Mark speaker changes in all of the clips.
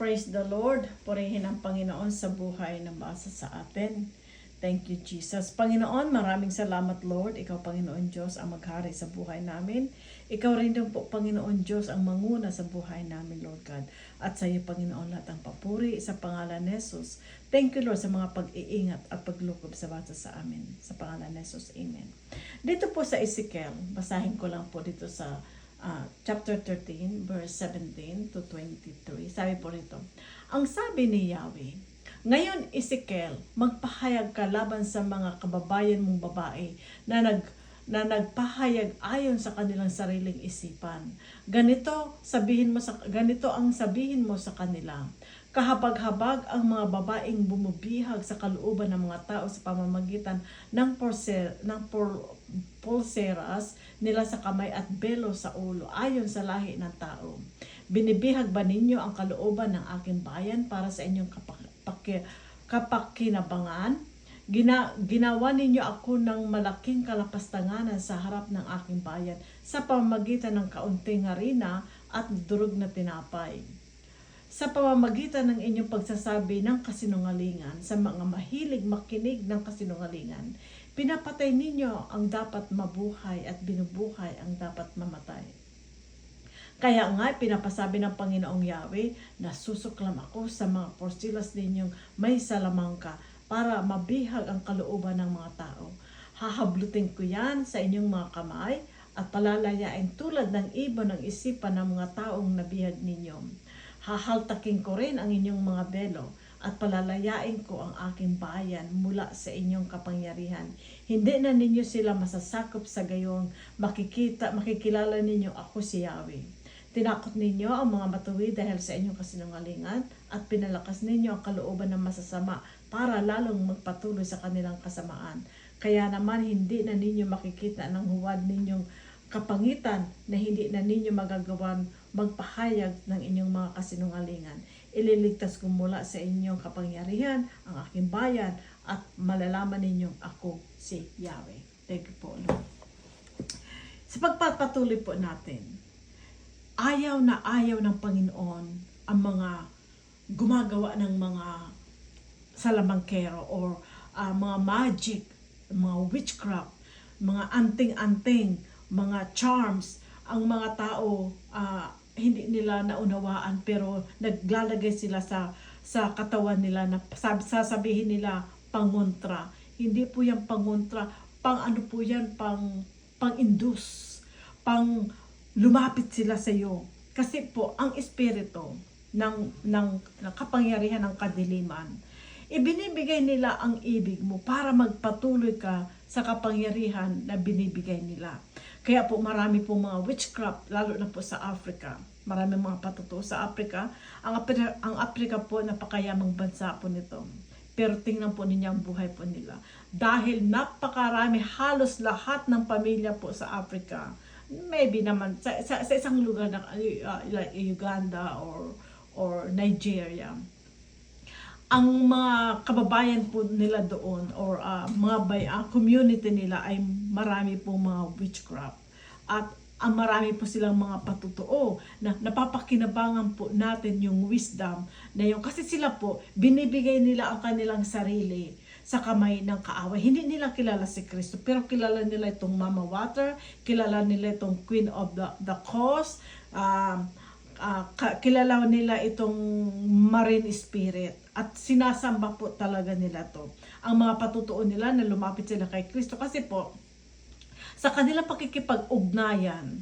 Speaker 1: Praise the Lord. Purihin ang Panginoon sa buhay na basa sa atin. Thank you, Jesus. Panginoon, maraming salamat, Lord. Ikaw, Panginoon Diyos, ang maghari sa buhay namin. Ikaw rin din po, Panginoon Diyos, ang manguna sa buhay namin, Lord God. At sa iyo, Panginoon, lahat ang papuri sa pangalan ni Jesus. Thank you, Lord, sa mga pag-iingat at paglukob sa basa sa amin. Sa pangalan ni Jesus. Amen. Dito po sa Ezekiel, basahin ko lang po dito sa chapter 13, verse 17 to 23. Sabi po rito, ang sabi ni Yahweh, ngayon Ezekiel, magpahayag ka laban sa mga kababayan mong babae na nagpahayag ayon sa kanilang sariling isipan. Ganito ang sabihin mo sa kanila. Kahabag-habag ang mga babaeng bumubihag sa kalooban ng mga tao sa pamamagitan ng pulseras nila sa kamay at belo sa ulo ayon sa lahi ng tao. Binibihag ba ninyo ang kalooban ng aking bayan para sa inyong kapakinabangan? Ginawa ninyo ako ng malaking kalapastanganan sa harap ng aking bayan sa pamamagitan ng kaunting harina at durog na tinapay. Sa pamamagitan ng inyong pagsasabi ng kasinungalingan sa mga mahilig makinig ng kasinungalingan, pinapatay ninyo ang dapat mabuhay at binubuhay ang dapat mamatay. Kaya nga, pinapasabi ng Panginoong Yahweh na susuklam ako sa mga porsilas ninyong may salamangka para mabihag ang kalooban ng mga tao. Hahablutin ko yan sa inyong mga kamay at palalayain tulad ng ibon ng isipan ng mga taong nabihag ninyo. Hahaltakin ko rin ang inyong mga belo at palalayain ko ang aking bayan mula sa inyong kapangyarihan. Hindi na ninyo sila masasakop sa gayong makikilala ninyo ako si Yahweh. Tinakot ninyo ang mga matuwid dahil sa inyong kasinungalingan at pinalakas ninyo ang kalooban ng masasama para lalong magpatuloy sa kanilang kasamaan. Kaya naman hindi na ninyo makikita ng huwad ninyong kapangitan na hindi na ninyo magagawan magpahayag ng inyong mga kasinungalingan. Ililigtas ko mula sa inyong kapangyarihan ang aking bayan at malalaman ninyong ako si Yahweh. Thank you po, Lord. Sa pagpapatuloy po natin, ayaw na ayaw ng Panginoon ang mga gumagawa ng mga salamangkero or mga magic, mga witchcraft, mga anting-anting, mga charms. Ang mga tao hindi nila naunawaan pero naglalagay sila sa katawan nila na sasabihin nila pangontra. Hindi po yan pangontra, ano po yan, pang-induce, lumapit sila sa iyo. Kasi po ang espiritu ng kapangyarihan ng kadiliman, ibinibigay nila ang ibig mo para magpatuloy ka sa kapangyarihan na binibigay nila. Kaya po marami po mga witchcraft, lalo na po sa Africa. Marami mga patutuo sa Africa. Ang Africa po, napakayamang bansa po nito. Pero tingnan po ninyo ang buhay po nila. Dahil napakarami, halos lahat ng pamilya po sa Africa, maybe naman sa isang lugar na like Uganda or Nigeria, ang mga kababayan po nila doon or community nila ay marami po mga witchcraft at ang marami po silang mga patutuo na napapakinabangan po natin yung wisdom na yung kasi sila po binibigay nila ang kanilang sarili sa kamay ng kaaway. Hindi nila kilala si Kristo pero kilala nila itong Mama Water, kilala nila itong Queen of the Coast, kilala nila itong marine spirit at sinasamba po talaga nila to. Ang mga patutuo nila na lumapit sila kay Kristo kasi po sa kanilang pakikipag-ugnayan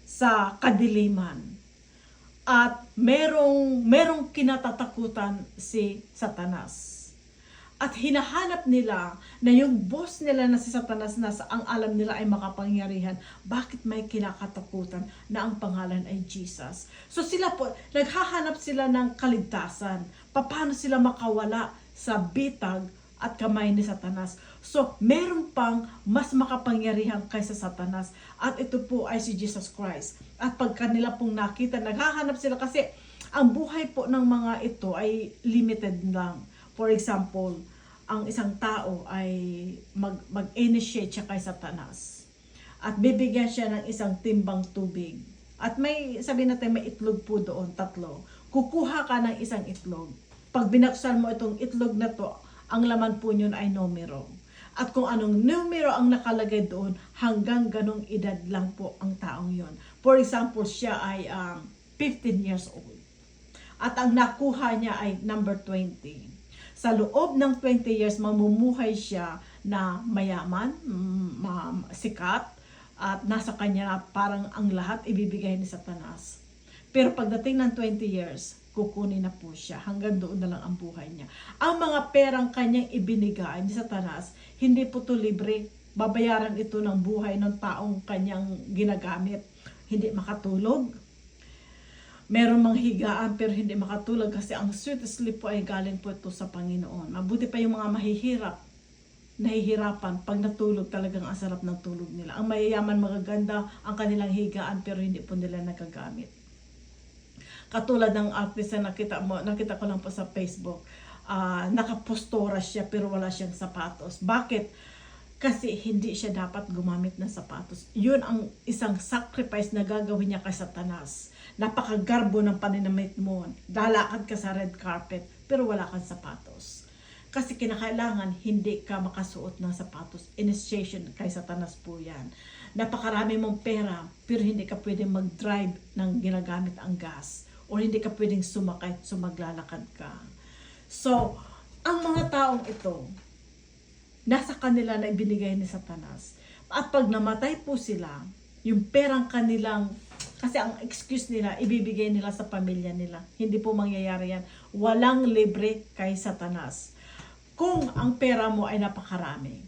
Speaker 1: sa kadiliman at merong kinatatakutan si Satanas. At hinahanap nila na yung boss nila na si Satanas na ang alam nila ay makapangyarihan. Bakit may kinakatakutan na ang pangalan ay Jesus? So sila po, naghahanap sila ng kaligtasan. Paano sila makawala sa bitag at kamay ni Satanas? So meron pang mas makapangyarihan kaysa Satanas. At ito po ay si Jesus Christ. At pag kanila pong nakita, naghahanap sila kasi ang buhay po ng mga ito ay limited lang. For example, ang isang tao ay mag-initiate siya kay Satanas. At bibigyan siya ng isang timbang tubig. At may, sabi natin, may itlog po doon, 3. kukuha ka ng isang itlog. Pag binaksan mo itong itlog na to, ang laman po yun ay numero. At kung anong numero ang nakalagay doon, hanggang ganong edad lang po ang taong yon. For example, siya ay 15 years old. At ang nakuha niya ay number 20. Sa loob ng 20 years, mamumuhay siya na mayaman, sikat, at nasa kanya na parang ang lahat ibibigay ni Satanas. Pero pagdating ng 20 years, kukunin na po siya. Hanggang doon na lang ang buhay niya. Ang mga perang kanyang ibinigay ni Satanas, hindi po ito libre. Babayaran ito ng buhay ng taong kanyang ginagamit. Hindi makatulog. Meron mang higaan pero hindi makatulog kasi ang sweet sleep po ay galing po ito sa Panginoon. Mabuti pa yung mga nahihirapan pag natulog, talagang ang sarap ng tulog nila. Ang mayayaman, magaganda ang kanilang higaan pero hindi po nila nagagamit. Katulad ng artist na nakita ko lang po sa Facebook, nakapostora siya pero wala siyang sapatos. Bakit? Kasi hindi siya dapat gumamit ng sapatos. Yun ang isang sacrifice na gagawin niya kay Satanas. Napakagarbo ng paninamit mo. Lalakad ka sa red carpet pero wala kang sapatos. Kasi kinakailangan hindi ka makasuot ng sapatos. Initiation kay Satanas po yan. Napakarami mong pera pero hindi ka pwedeng mag-drive ng ginagamit ang gas. O hindi ka pwedeng sumakay so maglalakad ka. So, ang mga taong ito, nasa kanila na ibinigay ni Satanas. At pag namatay po sila, yung perang kanilang, kasi ang excuse nila, ibibigay nila sa pamilya nila. Hindi po mangyayari yan. Walang libre kay Satanas. Kung ang pera mo ay napakarami,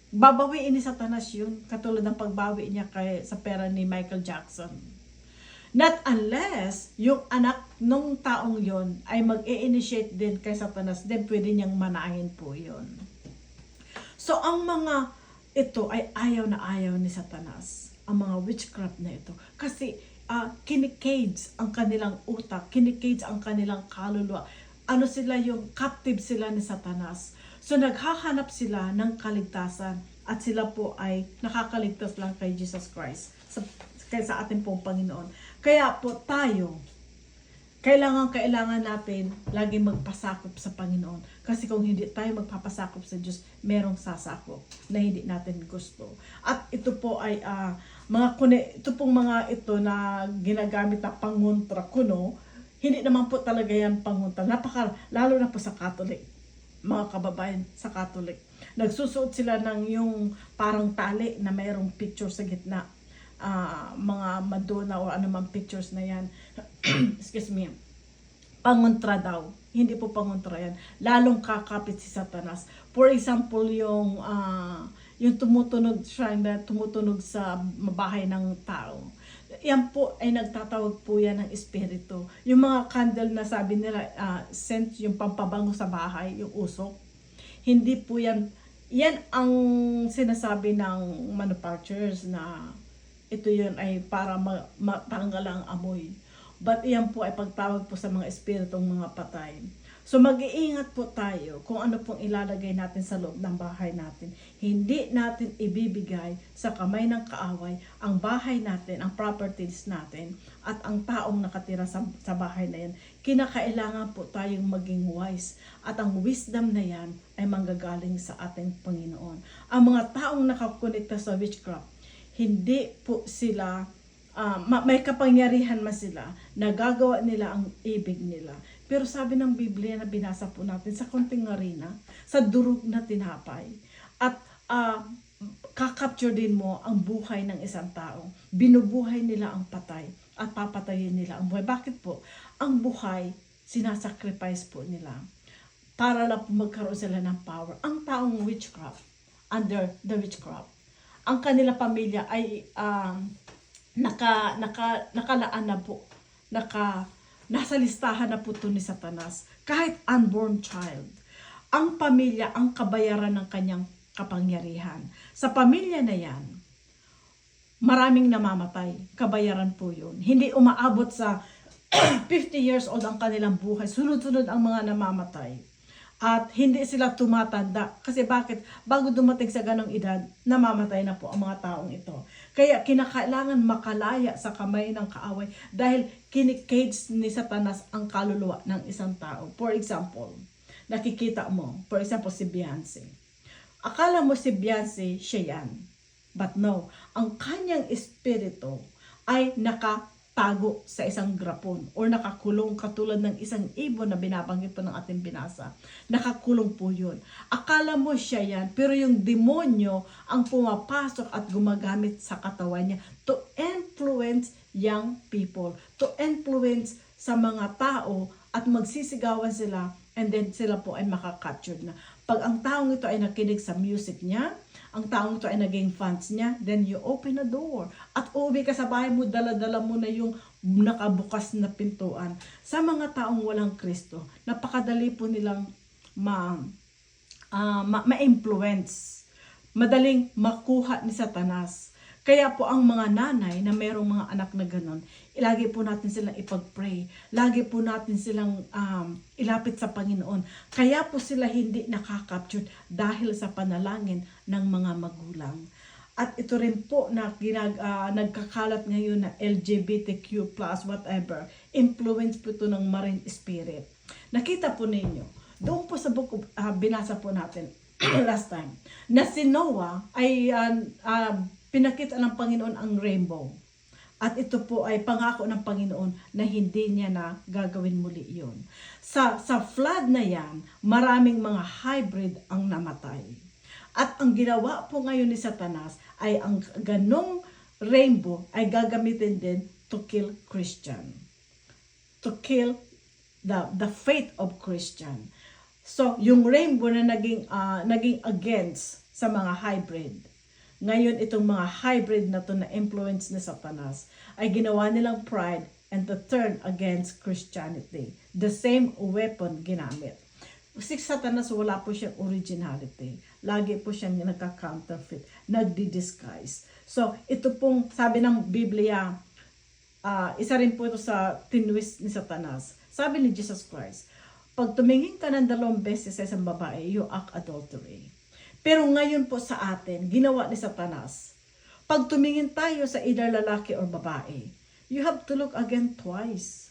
Speaker 1: babawiin ni Satanas yun. Katulad ng pagbawi niya sa pera ni Michael Jackson. Not unless yung anak ng taong yon ay mag-i-initiate din kay Satanas, then pwede niyang manahin po yon. So, ang mga ito ay ayaw na ayaw ni Satanas. Ang mga witchcraft na ito. Kasi kinikage ang kanilang utak, kinikage ang kanilang kaluluwa. Ano sila, yung captive sila ni Satanas. So, naghahanap sila ng kaligtasan at sila po ay nakakaligtas lang kay Jesus Christ. Sa ating pong Panginoon. Kaya po tayo, kailangan natin lagi magpasakop sa Panginoon. Kasi kung hindi tayo magpapasakop sa Diyos, merong sasakop na hindi natin gusto. At ito po ay ito pong mga ito na ginagamit na pangontra kuno, hindi naman po talaga yan pangontra. Lalo na po sa Catholic, mga kababayan sa Catholic. Nagsusuot sila ng yung parang tali na mayroong picture sa gitna. Mga Madonna o anumang pictures na yan. Excuse me. Pangontra daw. Hindi po pangontra yan. Lalong kakapit si Satanas. For example, yung tumutunog sa bahay ng tao. Yan po ay nagtatawag po yan ng espiritu. Yung mga candle na sabi nila, scent, yung pampabango sa bahay, yung usok. Hindi po yan. Yan ang sinasabi ng manufacturers na ito yun ay para matanggal ang amoy. But iyan po ay pagtawag po sa mga espiritong mga patay. So mag-iingat po tayo kung ano pong ilalagay natin sa loob ng bahay natin. Hindi natin ibibigay sa kamay ng kaaway ang bahay natin, ang properties natin, at ang taong nakatira sa bahay na yan. Kinakailangan po tayong maging wise. At ang wisdom na yan ay manggagaling sa ating Panginoon. Ang mga taong nakakonekta sa witchcraft, hindi po sila, may kapangyarihan man sila, nagagawa nila ang ibig nila. Pero sabi ng Biblia na binasa po natin sa konting arena, sa durog na tinapay, at kakapture din mo ang buhay ng isang tao. Binubuhay nila ang patay at papatayin nila ang buhay. Bakit po? Ang buhay, sinasacrifice po nila para lang magkaroon sila ng power. Ang taong witchcraft, under the witchcraft, ang kanilang pamilya ay nakalaan na po, nasa listahan na po ito ni Satanas. Kahit unborn child, ang pamilya ang kabayaran ng kanyang kapangyarihan. Sa pamilya na yan, maraming namamatay, kabayaran po yun. Hindi umaabot sa 50 years old ang kanilang buhay, sunod-sunod ang mga namamatay. At hindi sila tumatanda. Kasi bakit? Bago dumating sa ganong edad, namamatay na po ang mga taong ito. Kaya kinakailangan makalaya sa kamay ng kaaway dahil kinikage ni Satanas ang kaluluwa ng isang tao. For example, nakikita mo, for example, si Beyonce. Akala mo si Beyonce, siya yan. But no, ang kanyang espiritu ay nakatago sa isang grapon or nakakulong katulad ng isang ibon na binabanggit po ng ating binasa. Nakakulong po yun. Akala mo siya yan, pero yung demonyo ang pumapasok at gumagamit sa katawan niya to influence young people, to influence sa mga tao at magsisigawan sila and then sila po ay makakaptured na. Pag ang taong ito ay nakinig sa music niya, ang taong ito ay naging fans niya, then you open a door. At uuwi ka sa bahay mo, dala-dala mo na yung nakabukas na pintuan. Sa mga taong walang Kristo, napakadali po nilang ma-influence. Madaling makuha ni Satanas. Kaya po ang mga nanay na mayroong mga anak na ganon, lagi po natin silang ipag-pray. Lagi po natin silang ilapit sa Panginoon. Kaya po sila hindi nakakapture dahil sa panalangin ng mga magulang. At ito rin po na nagkakalat ngayon na LGBTQ+, whatever, influence po ito ng marine spirit. Nakita po ninyo, doon po sa book, binasa po natin last time, na si Noah ay pinakita ng Panginoon ang rainbow. At ito po ay pangako ng Panginoon na hindi niya na gagawin muli yun. Sa flood na yan, maraming mga hybrid ang namatay. At ang ginawa po ngayon ni Satanas ay ang ganong rainbow ay gagamitin din to kill Christian. To kill the faith of Christian. So, yung rainbow na naging against sa mga hybrid. Ngayon, itong mga hybrid na to na influence ni Satanas ay ginawa nilang pride and to turn against Christianity. The same weapon ginamit. Si Satanas, wala po siyang originality. Lagi po siyang nagka-counterfeit, nagdi-disguise. So, ito pong sabi ng Biblia, isa rin po ito sa tinwist ni Satanas. Sabi ni Jesus Christ, pag tumingin ka ng 2 beses sa isang babae, you act adultery. Pero ngayon po sa atin, ginawa ni Satanas, pag tumingin tayo sa either lalaki or babae, you have to look again twice.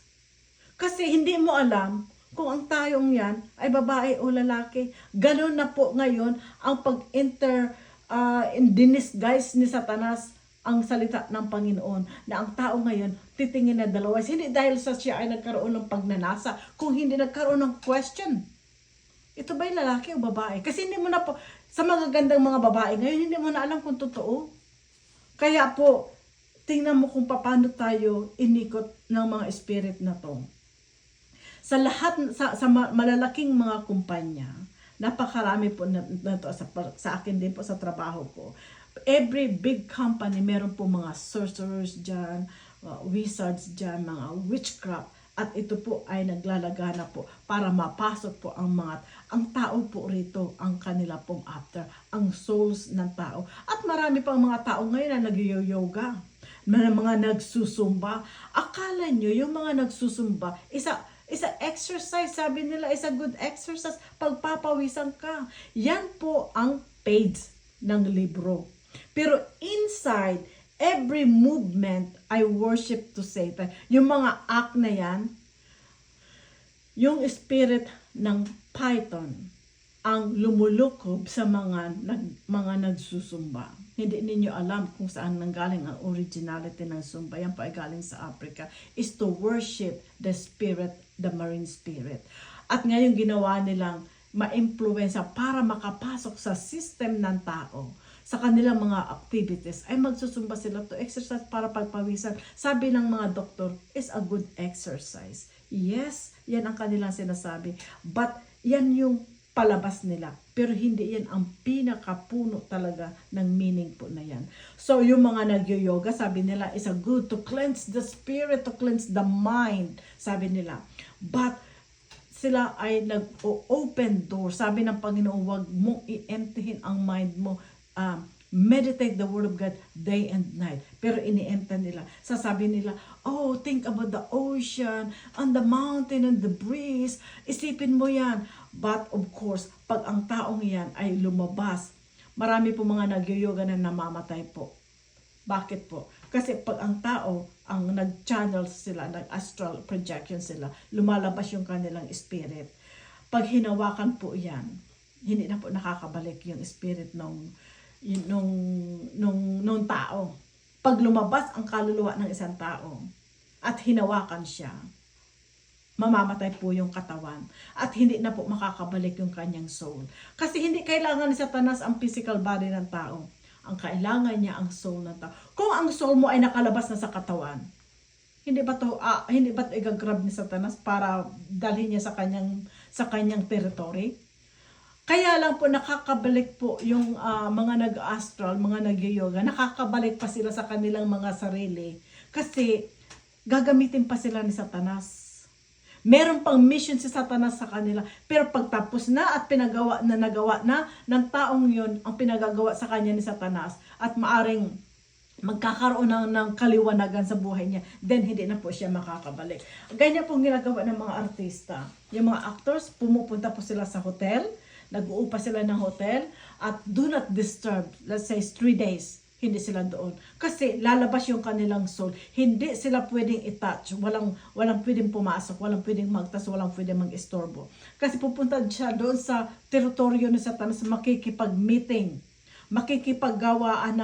Speaker 1: Kasi hindi mo alam kung ang tayong yan ay babae o lalaki. Ganun na po ngayon ang disguise ni Satanas ang salita ng Panginoon na ang tao ngayon titingin na dalawa. Hindi dahil sa siya ay nagkaroon ng pagnanasa, kung hindi nagkaroon ng question. Ito ba'y lalaki o babae? Kasi hindi mo na po, sa mga gandang mga babae ngayon, hindi mo na alam kung totoo. Kaya po, tingnan mo kung paano tayo inikot ng mga spirit na to. Sa lahat, sa malalaking mga kumpanya, napakarami po na to sa akin din po sa trabaho ko. Every big company, meron po mga sorcerers dyan, wizards dyan, mga witchcraft. At ito po ay naglalagana po para mapasok po ang tao po rito, ang kanila pong after, ang souls ng tao. At marami pang mga tao ngayon na nag-yoga, mga nagsusumba. Akala nyo yung mga nagsusumba, isa exercise, sabi nila, is a good exercise, pagpapawisan ka. Yan po ang page ng libro. Pero inside, every movement, I worship to Satan. Yung mga act na yan, yung spirit ng python ang lumulukob sa mga nagsusumba. Hindi ninyo alam kung saan nanggaling ang originality ng sumba. Yan po ay galing sa Africa. Is to worship the spirit, the marine spirit. At ngayon ginawa nilang ma-influensya para makapasok sa system ng tao. Sa kanilang mga activities, ay magsusumba sila to exercise para pagpawisan. Sabi ng mga doktor, is a good exercise. Yes, yan ang kanilang sinasabi. But, yan yung palabas nila. Pero hindi yan ang pinakapuno talaga ng meaning po na yan. So, yung mga nag-yoga, sabi nila, is a good to cleanse the spirit, to cleanse the mind. Sabi nila. But, sila ay nag-open door. Sabi ng Panginoon, wag mong i-emptyhin ang mind mo. Meditate the word of God day and night. Pero ini-enta nila. Sasabi nila, oh, think about the ocean, and the mountain, and the breeze. Isipin mo yan. But of course, pag ang taong yan ay lumabas, marami po mga nag-yoga na namamatay po. Bakit po? Kasi pag ang tao, ang nag-channel sila, nag-astral projection sila, lumalabas yung kanilang spirit. Pag hinawakan po yan, hindi na po nakakabalik yung spirit nung tao. Pag lumabas ang kaluluwa ng isang tao at hinawakan siya, mamamatay po yung katawan at hindi na po makakabalik yung kanyang soul. Kasi hindi kailangan ni Satanas ang physical body ng tao. Ang kailangan niya ang soul ng tao. Kung ang soul mo ay nakalabas na sa katawan, hindi ba to igagrab ni Satanas para dalhin niya sa kanyang territory? Kaya lang po nakakabalik po yung mga nag-astral, mga nag-yoga, nakakabalik pa sila sa kanilang mga sarili kasi gagamitin pa sila ni Satanas. Meron pang mission si Satanas sa kanila, pero pagtapos na at nagawa na ng taong yun ang pinagagawa sa kanya ni Satanas at maaring magkakaroon ng kaliwanagan sa buhay niya, then hindi na po siya makakabalik. Ganyan pong ginagawa ng mga artista. Yung mga actors, pumupunta po sila sa hotel, nag-uupa sila ng hotel, at do not disturb, let's say 3 days, hindi sila doon. Kasi lalabas yung kanilang soul. Hindi sila pwedeng i-touch. Walang pwedeng pumasok, walang pwedeng magtas, walang pwedeng mag-istorbo. Kasi pupunta siya doon sa teritoryo ni Satanas, makikipag-meeting, makikipaggawaan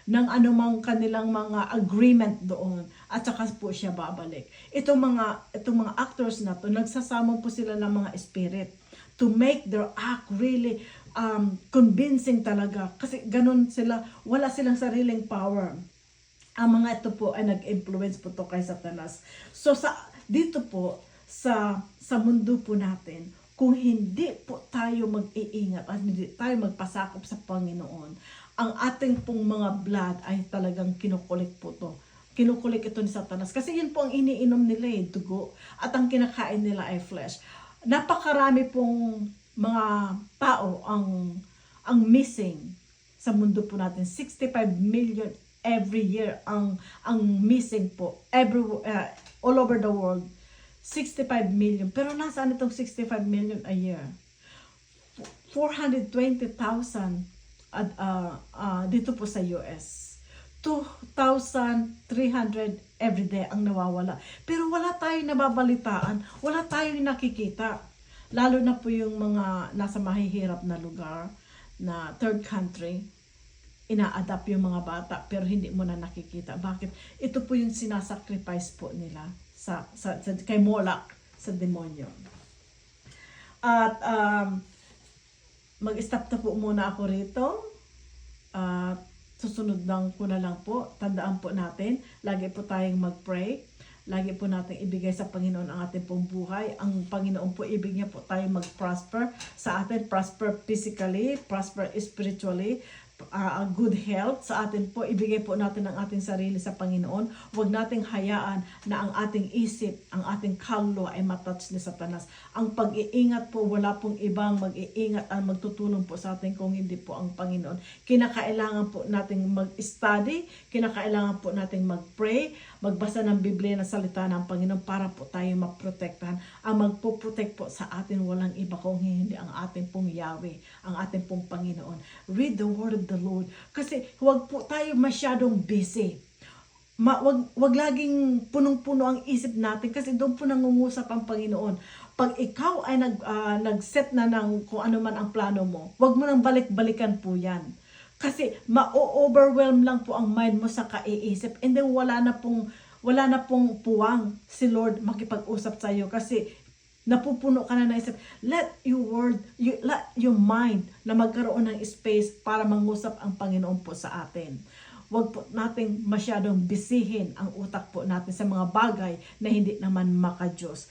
Speaker 1: ng anumang kanilang mga agreement doon, at saka po siya babalik. Itong mga actors na to, nagsasama po sila ng mga spirit to make their act really convincing talaga. Kasi ganun sila, wala silang sariling power. Ang mga ito po ay nag-influence po to kay Satanas. So dito po sa mundo po natin, kung hindi po tayo mag-iingat at hindi tayo magpasakop sa Panginoon, ang ating pong mga blood ay talagang kinukulik po to. Kinukulik ito ni Satanas. Kasi yun po ang iniinom nila, dugo. At ang kinakain nila ay flesh. Napakarami pong mga tao ang missing sa mundo po natin. 65 million every year ang missing po all over the world. 65 million. Pero nasaan itong 65 million a year? 420,000 dito po sa US. 2,300 everyday ang nawawala. Pero wala tayong nababalitaan, wala tayong nakikita. Lalo na po yung mga nasa mahihirap na lugar, na third country, ina-adapt yung mga bata pero hindi mo na nakikita. Bakit? Ito po yung sinasacrifice po nila kay Moloch, sa demonyo. At mag-stop na po muna ako rito. Susunod lang ko na lang po. Tandaan po natin, lagi po tayong mag-pray. Lagi po natin ibigay sa Panginoon ang ating pong buhay. Ang Panginoon po, ibig niya po tayo mag-prosper sa atin. Prosper physically, prosper spiritually, good health sa atin po. Ibigay po natin ang ating sarili sa Panginoon. Huwag nating hayaan na ang ating isip, ang ating kaluluwa ay matouch ni Satanas. Ang pag-iingat po, wala pong ibang mag-iingat at magtutulong po sa atin kung hindi po ang Panginoon. Kinakailangan po nating mag-study, kinakailangan po nating mag-pray, magbasa ng Biblia na salita ng Panginoon para po tayo maprotektahan. Ang magpo-protect po sa atin walang iba kung hindi ang ating pong Yahweh, ang ating pong Panginoon. Read the Word of the Lord. Kasi huwag po tayo masyadong busy. Wag laging punong-puno ang isip natin kasi doon po nangungusap ang Panginoon. Pag ikaw ay nag-set na ng kung ano man ang plano mo, huwag mo nang balik-balikan po yan. Kasi ma-overwhelm lang po ang mind mo sa kaiisip, and then wala na pong puwang si Lord makipag-usap sa iyo kasi napupuno ka na ng isip. Let your mind na magkaroon ng space para mangusap ang Panginoon po sa atin. Huwag po nating masyadong bisihin ang utak po natin sa mga bagay na hindi naman maka-Diyos.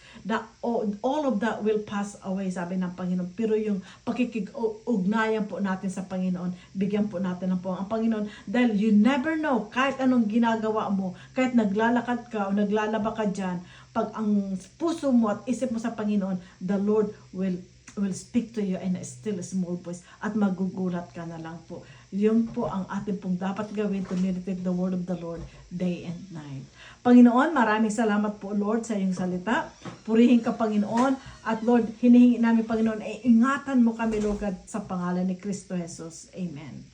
Speaker 1: All of that will pass away, sabi ng Panginoon. Pero yung pakikig-ugnayan po natin sa Panginoon, bigyan po natin ng ang Panginoon. Dahil you never know, kahit anong ginagawa mo, kahit naglalakad ka o naglalaba ka dyan, pag ang puso mo at isip mo sa Panginoon, the Lord will speak to you in a still small voice at magugulat ka na lang po. Yun po ang ating pong dapat gawin, to meditate the word of the Lord day and night. Panginoon, maraming salamat po Lord sa iyong salita. Purihin ka Panginoon, at Lord, hinihingi namin Panginoon, ingatan mo kami Lord sa pangalan ni Kristo Jesus. Amen.